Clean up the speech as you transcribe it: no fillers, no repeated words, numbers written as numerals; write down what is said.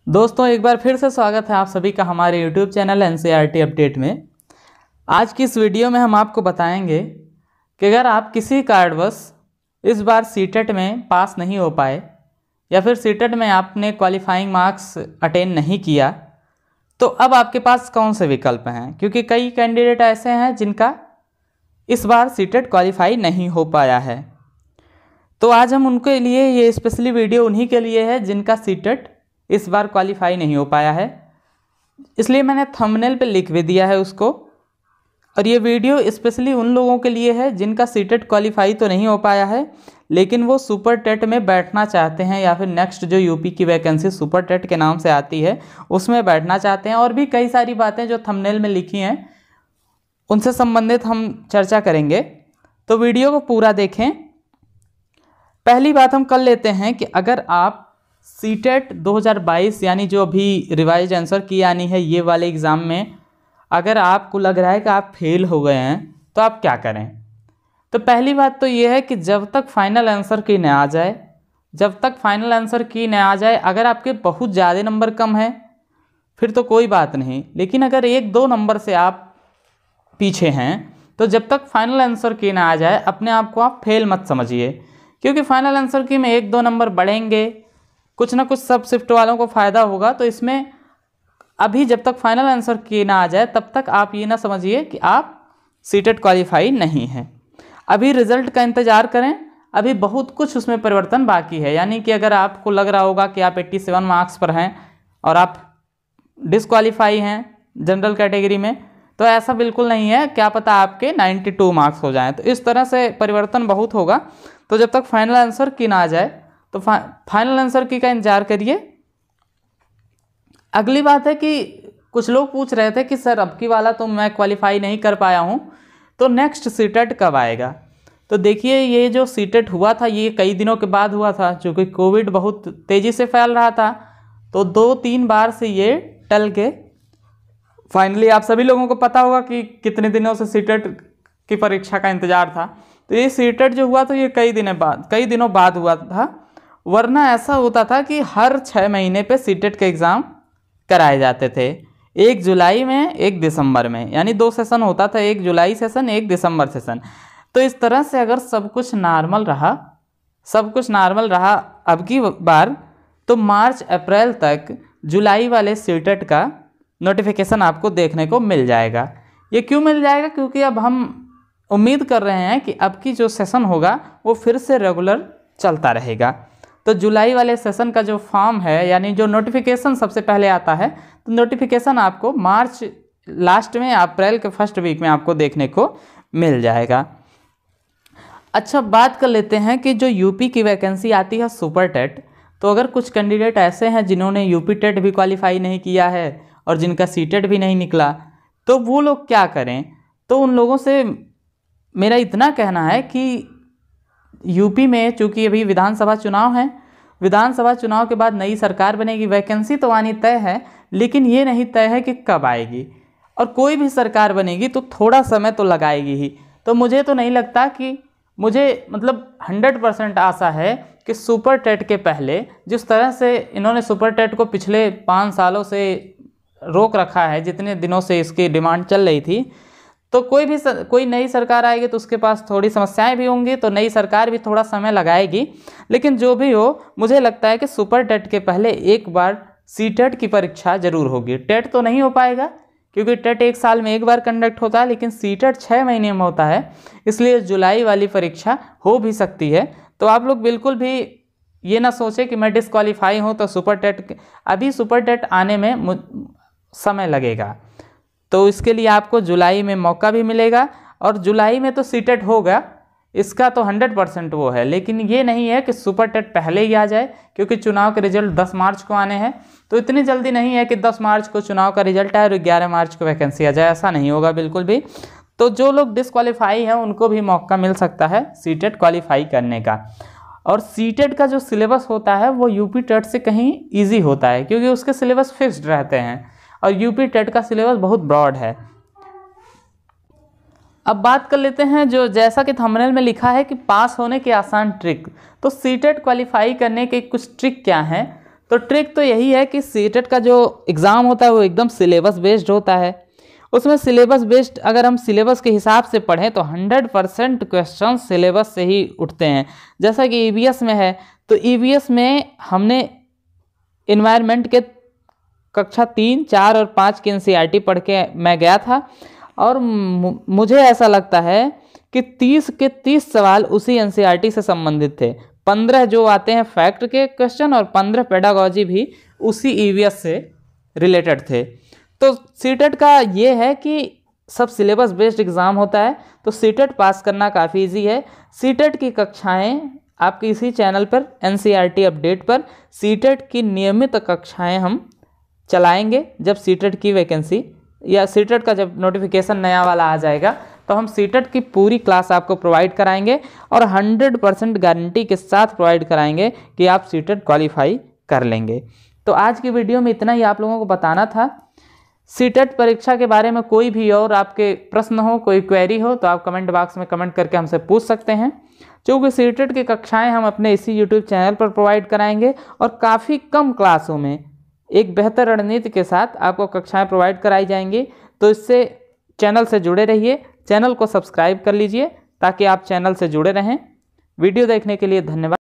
दोस्तों एक बार फिर से स्वागत है आप सभी का हमारे YouTube चैनल NCERT अपडेट में। आज की इस वीडियो में हम आपको बताएंगे कि अगर आप किसी कारणवश इस बार सीटेट में पास नहीं हो पाए या फिर सीटेट में आपने क्वालिफाइंग मार्क्स अटेन नहीं किया तो अब आपके पास कौन से विकल्प हैं, क्योंकि कई कैंडिडेट ऐसे हैं जिनका इस बार सीटेट क्वालिफाई नहीं हो पाया है। तो आज हम उनके लिए ये स्पेशली वीडियो उन्हीं के लिए है जिनका सीटेट इस बार क्वालिफाई नहीं हो पाया है, इसलिए मैंने थंबनेल पे लिख भी दिया है उसको। और ये वीडियो स्पेशली उन लोगों के लिए है जिनका सीटेट क्वालिफाई तो नहीं हो पाया है लेकिन वो सुपर टेट में बैठना चाहते हैं या फिर नेक्स्ट जो यूपी की वैकेंसी सुपर टेट के नाम से आती है उसमें बैठना चाहते हैं। और भी कई सारी बातें जो थंबनेल में लिखी हैं उनसे संबंधित हम चर्चा करेंगे, तो वीडियो को पूरा देखें। पहली बात हम कर लेते हैं कि अगर आप सीटेट 2022 यानी जो अभी रिवाइज आंसर की यानी है ये वाले एग्ज़ाम में अगर आपको लग रहा है कि आप फेल हो गए हैं तो आप क्या करें। तो पहली बात तो ये है कि जब तक फाइनल आंसर की न आ जाए, अगर आपके बहुत ज़्यादा नंबर कम है फिर तो कोई बात नहीं, लेकिन अगर 1-2 नंबर से आप पीछे हैं तो जब तक फाइनल आंसर की न आ जाए अपने आप को आप फेल मत समझिए, क्योंकि फाइनल आंसर की में 1-2 नंबर बढ़ेंगे, कुछ ना कुछ सब शिफ्ट वालों को फ़ायदा होगा। तो इसमें अभी जब तक फाइनल आंसर की ना आ जाए तब तक आप ये ना समझिए कि आप सीटेट क्वालिफाई नहीं हैं। अभी रिज़ल्ट का इंतज़ार करें, अभी बहुत कुछ उसमें परिवर्तन बाकी है। यानी कि अगर आपको लग रहा होगा कि आप 87 मार्क्स पर हैं और आप डिसक्वालीफाई हैं जनरल कैटेगरी में, तो ऐसा बिल्कुल नहीं है, क्या पता आपके 92 मार्क्स हो जाएं। तो इस तरह से परिवर्तन बहुत होगा। तो जब तक फाइनल आंसर की ना आ जाए तो फाइनल आंसर की का इंतजार करिए। अगली बात है कि कुछ लोग पूछ रहे थे कि सर अब की वाला तो मैं क्वालिफाई नहीं कर पाया हूँ, तो नेक्स्ट सीटेट कब आएगा। तो देखिए ये जो सीटेट हुआ था ये कई दिनों के बाद हुआ था, क्योंकि कोविड बहुत तेज़ी से फैल रहा था, तो 2-3 बार से ये टल के फाइनली आप सभी लोगों को पता होगा कि कितने दिनों से सीटेट की परीक्षा का इंतज़ार था। तो ये सीटेट जो हुआ तो ये कई दिनों बाद हुआ था, वरना ऐसा होता था कि हर 6 महीने पे सीटेट के एग्ज़ाम कराए जाते थे, 1 जुलाई में 1 दिसंबर में, यानी 2 सेशन होता था, 1 जुलाई सेशन 1 दिसंबर सेशन। तो इस तरह से अगर सब कुछ नॉर्मल रहा अब की बार तो मार्च अप्रैल तक जुलाई वाले सीटेट का नोटिफिकेशन आपको देखने को मिल जाएगा। ये क्यों मिल जाएगा? क्योंकि अब हम उम्मीद कर रहे हैं कि अब की जो सेशन होगा वो फिर से रेगुलर चलता रहेगा। तो जुलाई वाले सेशन का जो फॉर्म है यानी जो नोटिफिकेशन सबसे पहले आता है, तो नोटिफिकेशन आपको मार्च लास्ट में या अप्रैल के फर्स्ट वीक में आपको देखने को मिल जाएगा। अच्छा, बात कर लेते हैं कि जो यूपी की वैकेंसी आती है सुपर टेट, तो अगर कुछ कैंडिडेट ऐसे हैं जिन्होंने यूपी टेट भी क्वालिफाई नहीं किया है और जिनका सीटेट भी नहीं निकला, तो वो लोग क्या करें। तो उन लोगों से मेरा इतना कहना है कि यूपी में चूँकि अभी विधानसभा चुनाव है, विधानसभा चुनाव के बाद नई सरकार बनेगी, वैकेंसी तो आनी तय है लेकिन ये नहीं तय है कि कब आएगी, और कोई भी सरकार बनेगी तो थोड़ा समय तो लगाएगी ही। तो मुझे तो नहीं लगता कि मतलब 100% आशा है कि सुपर टेट के पहले जिस तरह से इन्होंने सुपर टेट को पिछले 5 सालों से रोक रखा है, जितने दिनों से इसकी डिमांड चल रही थी, तो कोई नई सरकार आएगी तो उसके पास थोड़ी समस्याएं भी होंगी, तो नई सरकार भी थोड़ा समय लगाएगी। लेकिन जो भी हो, मुझे लगता है कि सुपर टेट के पहले एक बार सीटेट की परीक्षा जरूर होगी। टेट तो नहीं हो पाएगा क्योंकि टेट 1 साल में एक बार कंडक्ट होता है, लेकिन सीटेट 6 महीने में होता है, इसलिए जुलाई वाली परीक्षा हो भी सकती है। तो आप लोग बिल्कुल भी ये ना सोचें कि मैं डिसक्वालीफाई हूँ तो अभी सुपर टेट आने में समय लगेगा, तो इसके लिए आपको जुलाई में मौका भी मिलेगा। और जुलाई में तो सीटेट होगा, इसका तो 100% वो है, लेकिन ये नहीं है कि सुपर टेट पहले ही आ जाए, क्योंकि चुनाव के रिजल्ट 10 मार्च को आने हैं। तो इतनी जल्दी नहीं है कि 10 मार्च को चुनाव का रिजल्ट आए और 11 मार्च को वैकेंसी आ जाए, ऐसा नहीं होगा बिल्कुल भी। तो जो लोग डिसक्वालीफाई हैं उनको भी मौका मिल सकता है सीटेट क्वालिफाई करने का। और सीटेट का जो सिलेबस होता है वो यूपी टेट से कहीं ईजी होता है, क्योंकि उसके सिलेबस फिक्स्ड रहते हैं और यूपी टेट का सिलेबस बहुत ब्रॉड है। अब बात कर लेते हैं जो जैसा कि थंबनेल में लिखा है कि पास होने के आसान ट्रिक। तो सीटेट क्वालिफाई करने के कुछ ट्रिक क्या हैं, तो ट्रिक तो यही है कि सीटेट का जो एग्ज़ाम होता है वो एकदम सिलेबस बेस्ड होता है। उसमें सिलेबस बेस्ड अगर हम सिलेबस के हिसाब से पढ़ें तो 100% क्वेश्चन सिलेबस से ही उठते हैं। जैसा कि ईवीएस में है, तो ईवीएस में हमने इन्वायरमेंट के कक्षा 3, 4 और 5 की एनसीईआरटी पढ़ के मैं गया था और मुझे ऐसा लगता है कि 30 के 30 सवाल उसी एनसीईआरटी से संबंधित थे। 15 जो आते हैं फैक्ट के क्वेश्चन और 15 पेडागॉजी भी उसी ईवीएस से रिलेटेड थे। तो सीटेट का ये है कि सब सिलेबस बेस्ड एग्ज़ाम होता है, तो सीटेट पास करना काफ़ी इजी है। सीटेट की कक्षाएं आपके इसी चैनल पर एनसीईआरटी अपडेट पर सीटेट की नियमित कक्षाएं हम चलाएंगे। जब सीटेट की वैकेंसी या सीटेट का जब नोटिफिकेशन नया वाला आ जाएगा तो हम सीटेट की पूरी क्लास आपको प्रोवाइड कराएंगे और 100% गारंटी के साथ प्रोवाइड कराएंगे कि आप सीटेट क्वालिफाई कर लेंगे। तो आज की वीडियो में इतना ही आप लोगों को बताना था। सीटेट परीक्षा के बारे में कोई भी और आपके प्रश्न हो, कोई क्वेरी हो तो आप कमेंट बॉक्स में कमेंट करके हमसे पूछ सकते हैं। क्योंकि सीटेट की कक्षाएं हम अपने इसी यूट्यूब चैनल पर प्रोवाइड कराएंगे और काफ़ी कम क्लासों में एक बेहतर रणनीति के साथ आपको कक्षाएं प्रोवाइड कराई जाएंगी। तो इससे चैनल से जुड़े रहिए, चैनल को सब्सक्राइब कर लीजिए ताकि आप चैनल से जुड़े रहें। वीडियो देखने के लिए धन्यवाद।